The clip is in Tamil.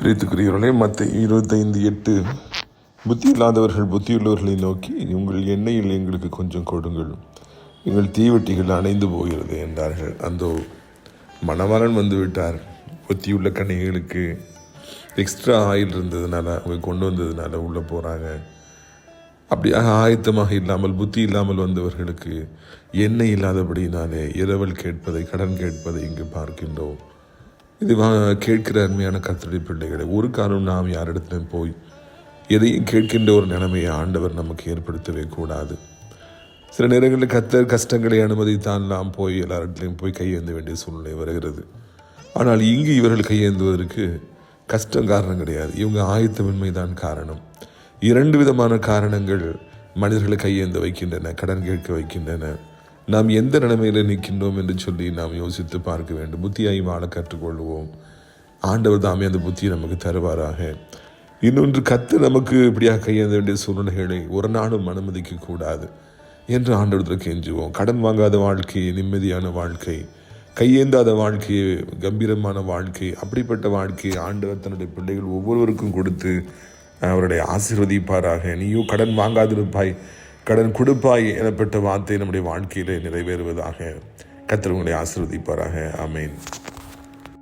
பிரித்துக்குரியவர்களே, மத்தேயு 25:8 புத்தி இல்லாதவர்கள் புத்தியுள்ளவர்களை நோக்கி, உங்கள் எண்ணெயில் எங்களுக்கு கொஞ்சம் கொடுங்கள், எங்கள் தீவெட்டிகள் அணைந்து போகிறது என்றார்கள். அந்த மணவாளன் வந்து விட்டார். புத்தியுள்ள கன்னிகைகளுக்கு எக்ஸ்ட்ரா ஆயில் இருந்ததுனால, அவங்க கொண்டு வந்ததுனால உள்ளே போகிறாங்க. அப்படியாக ஆயத்தமாக இல்லாமல் புத்தி இல்லாமல் வந்தவர்களுக்கு எண்ணெய் இல்லாதபடினாலே இரவல் கேட்பதை, கடன் கேட்பதை இங்கு பார்க்கின்றோம். இது கேட்கிற அருமையான கர்த்தருடைய பிள்ளைகளை, ஒரு காலம் நாம் யாரிடத்திலும் போய் எதையும் கேட்கின்ற ஒரு நிலைமையை ஆண்டவர் நமக்கு ஏற்படுத்தவே கூடாது. சில நேரங்களில் கர்த்தர் கஷ்டங்களை அனுமதித்தான் நாம் போய் எல்லாரிடத்திலையும் போய் கையேந்த வேண்டிய சூழ்நிலை வருகிறது. ஆனால் இங்கு இவர்கள் கையேந்துவதற்கு கஷ்டம் காரணம் கிடையாது, இவங்க ஆயத்தமின்மை தான் காரணம். இரண்டு விதமான காரணங்கள் மனிதர்களை கையேந்த வைக்கின்றன, கடன் கேட்க வைக்கின்றன. நாம் எந்த நிலைமையில் நிற்கின்றோம் என்று சொல்லி நாம் யோசித்து பார்க்க வேண்டும். புத்தியாய் வாழ கற்றுக்கொள்வோம். ஆண்டவர் தாமே அந்த புத்தியை நமக்கு தருவாராக. இன்னொன்று, கர்த்தர் நமக்கு இப்படியாக கையேந்த வேண்டிய சூழ்நிலைகளை ஒரு நாளும் அனுமதிக்க கூடாது என்று ஆண்டவரத்தில் கெஞ்சுவோம். கடன் வாங்காத வாழ்க்கை நிம்மதியான வாழ்க்கை, கையேந்தாத வாழ்க்கை கம்பீரமான வாழ்க்கை, அப்படிப்பட்ட வாழ்க்கையை ஆண்டவர் தன்னுடைய பிள்ளைகள் ஒவ்வொருவருக்கும் கொடுத்து அவருடைய ஆசீர்வதிப்பாராக. நீயோ கடன் வாங்காதிருப்பாய், கடன் கொடுப்பாய் எனப்பட்ட வார்த்தை நம்முடைய வாழ்க்கையிலே நிறைவேறுவதாக. கர்த்தர் உங்களை ஆசீர்வதிப்பாராக. ஆமென்.